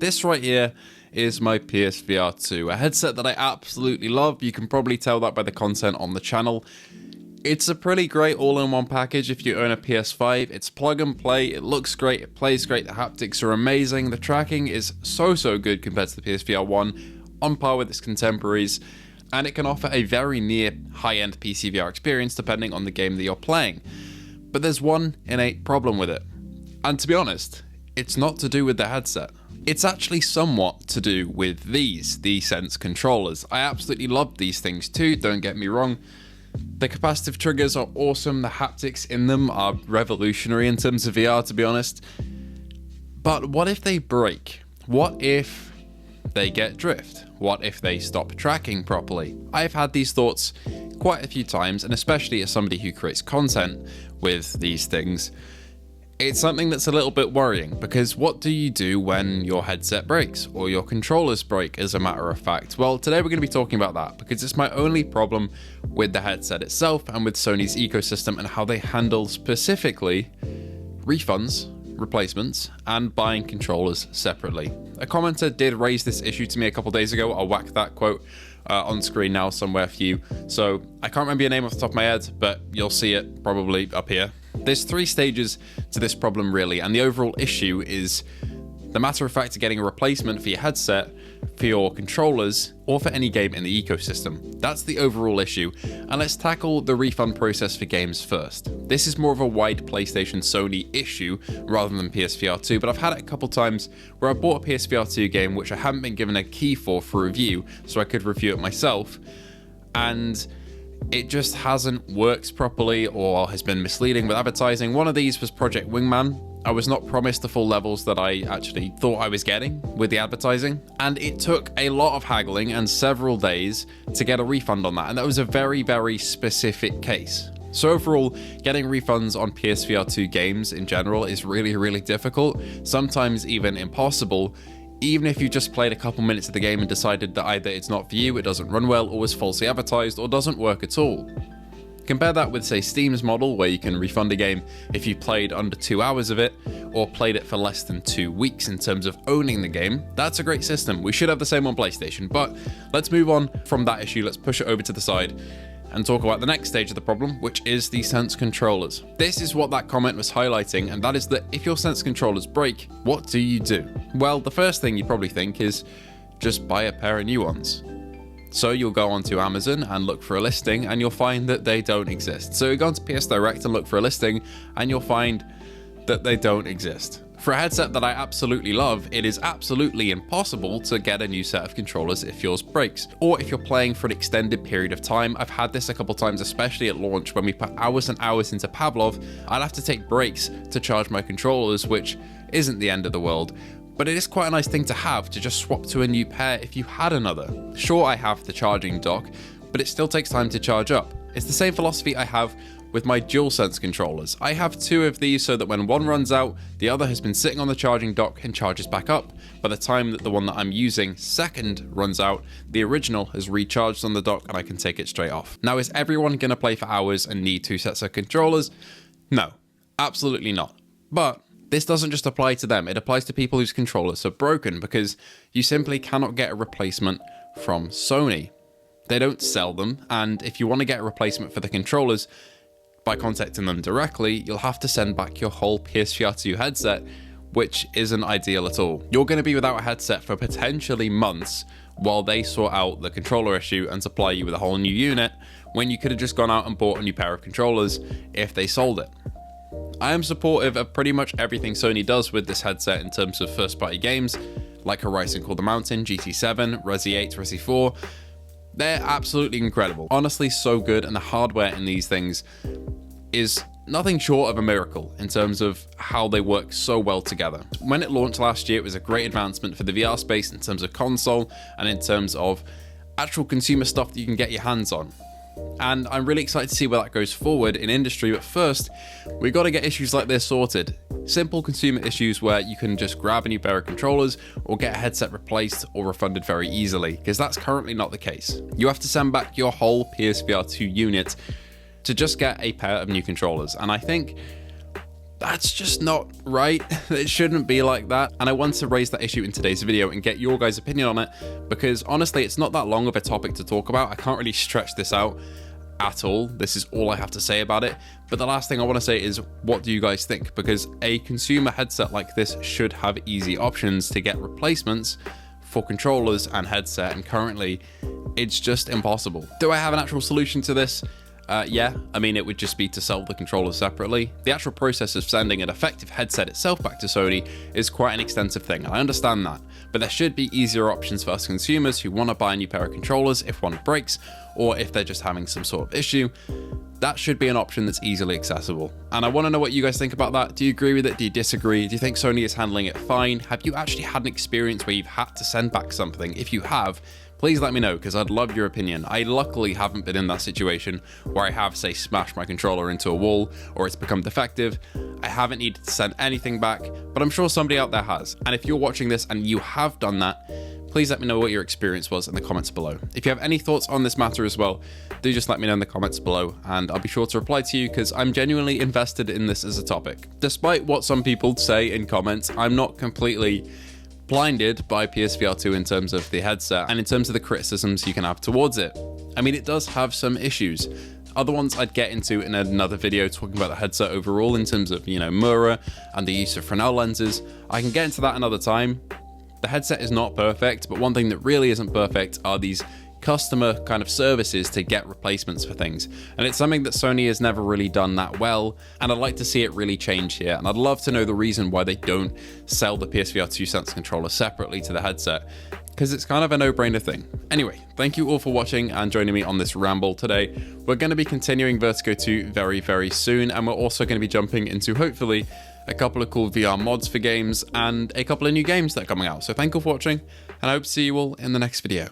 This right here is my PSVR2, a headset that I absolutely love. You can probably tell that by the content on the channel. It's a pretty great all-in-one package if you own a PS5. It's plug and play, it looks great, it plays great, the haptics are amazing, the tracking is so good compared to the PSVR1, on par with its contemporaries, and it can offer a very near high-end PC VR experience depending on the game that you're playing. But there's one innate problem with it, and to be honest, it's not to do with the headset. It's actually somewhat to do with the Sense controllers. I absolutely love these things too, don't get me wrong. The capacitive triggers are awesome, the haptics in them are revolutionary in terms of VR, to be honest. But what if they break? What if they get drift? What if they stop tracking properly? I've had these thoughts quite a few times, and especially as somebody who creates content with these things, it's something that's a little bit worrying, because what do you do when your headset breaks, or your controllers break, as a matter of fact? Well, today we're going to be talking about that, because it's my only problem with the headset itself and with Sony's ecosystem and how they handle specifically refunds, replacements, and buying controllers separately. A commenter did raise this issue to me a couple days ago. I'll whack that quote on screen now somewhere for you. So I can't remember your name off the top of my head, but you'll see it probably up here. There's 3 stages to this problem really, and the overall issue is the matter of fact of getting a replacement for your headset, for your controllers, or for any game in the ecosystem. That's the overall issue, and let's tackle the refund process for games first. This is more of a wide PlayStation Sony issue rather than PSVR2, but I've had it a couple times where I bought a PSVR2 game which I haven't been given a key for review, so I could review it myself, and it just hasn't worked properly or has been misleading with advertising. One of these was Project Wingman. I was not promised the full levels that I actually thought I was getting with the advertising, and it took a lot of haggling and several days to get a refund on that, and that was a very specific case. So overall, getting refunds on PSVR2 games in general is really difficult, sometimes even impossible, even if you just played a couple minutes of the game and decided that either it's not for you, it doesn't run well, or was falsely advertised, or doesn't work at all. Compare that with, say, Steam's model, where you can refund a game if you played under 2 hours of it, or played it for less than 2 weeks in terms of owning the game. That's a great system. We should have the same on PlayStation, but let's move on from that issue, let's push it over to the side, and talk about the next stage of the problem, which is the Sense controllers. This is what that comment was highlighting, and that is that if your Sense controllers break, what do you do? Well, the first thing you probably think is just buy a pair of new ones. So you'll go onto Amazon and look for a listing, and you'll find that they don't exist. So you go onto PS Direct and look for a listing, and you'll find that they don't exist. For a headset that I absolutely love, it is absolutely impossible to get a new set of controllers if yours breaks, or if you're playing for an extended period of time. I've had this a couple times, especially at launch when we put hours and hours into Pavlov. I'd have to take breaks to charge my controllers, which isn't the end of the world, but it is quite a nice thing to have, to just swap to a new pair if you had another. Sure, I have the charging dock, but it still takes time to charge up. It's the same philosophy I have with my DualSense controllers. I have 2 of these so that when one runs out, the other has been sitting on the charging dock and charges back up. By the time that the one that I'm using second runs out, the original has recharged on the dock and I can take it straight off. Now, is everyone going to play for hours and need 2 sets of controllers? No, absolutely not. But this doesn't just apply to them, it applies to people whose controllers are broken, because you simply cannot get a replacement from Sony. They don't sell them, and if you want to get a replacement for the controllers, by contacting them directly, you'll have to send back your whole PSVR2 headset, which isn't ideal at all. You're going to be without a headset for potentially months while they sort out the controller issue and supply you with a whole new unit, when you could have just gone out and bought a new pair of controllers if they sold it. I am supportive of pretty much everything Sony does with this headset in terms of first-party games, like Horizon Call the Mountain, GT7, Resi 8, Resi 4. They're absolutely incredible. Honestly, so good, and the hardware in these things is nothing short of a miracle in terms of how they work so well together. When it launched last year, it was a great advancement for the VR space in terms of console and in terms of actual consumer stuff that you can get your hands on. And I'm really excited to see where that goes forward in industry, but first, we've got to get issues like this sorted. Simple consumer issues where you can just grab a new pair of controllers or get a headset replaced or refunded very easily, because that's currently not the case. You have to send back your whole PSVR2 unit to just get a pair of new controllers, and I think That's just not right. It shouldn't be like that. And I want to raise that issue in today's video and get your guys' opinion on it, because honestly, it's not that long of a topic to talk about. I can't really stretch this out at all. This is all I have to say about it. But the last thing I want to say is, what do you guys think? Because a consumer headset like this should have easy options to get replacements for controllers and headset, and currently it's just impossible. Do I have an actual solution to this? Yeah, I mean, it would just be to sell the controllers separately. The actual process of sending an effective headset itself back to Sony is quite an extensive thing, and I understand that, but there should be easier options for us consumers who want to buy a new pair of controllers if one breaks, or if they're just having some sort of issue. That should be an option that's easily accessible. And I want to know what you guys think about that. Do you agree with it? Do you disagree? Do you think Sony is handling it fine? Have you actually had an experience where you've had to send back something? If you have, please let me know, because I'd love your opinion. I luckily haven't been in that situation where I have, say, smashed my controller into a wall or it's become defective. I haven't needed to send anything back, but I'm sure somebody out there has. And if you're watching this and you have done that, please let me know what your experience was in the comments below. If you have any thoughts on this matter as well, do just let me know in the comments below, and I'll be sure to reply to you, because I'm genuinely invested in this as a topic. Despite what some people say in comments, I'm not completely blinded by PSVR2 in terms of the headset and in terms of the criticisms you can have towards it. I mean, it does have some issues. Other ones I'd get into in another video, talking about the headset overall in terms of, mirror and the use of Fresnel lenses. I can get into that another time. The headset is not perfect, but one thing that really isn't perfect are these customer kind of services to get replacements for things. And it's something that Sony has never really done that well, and I'd like to see it really change here. And I'd love to know the reason why they don't sell the PSVR2 Sense controller separately to the headset, because it's kind of a no-brainer thing. Anyway, thank you all for watching and joining me on this ramble today. We're going to be continuing Vertigo 2 very, very soon, and we're also going to be jumping into, hopefully, a couple of cool VR mods for games and a couple of new games that are coming out. So thank you for watching, and I hope to see you all in the next video.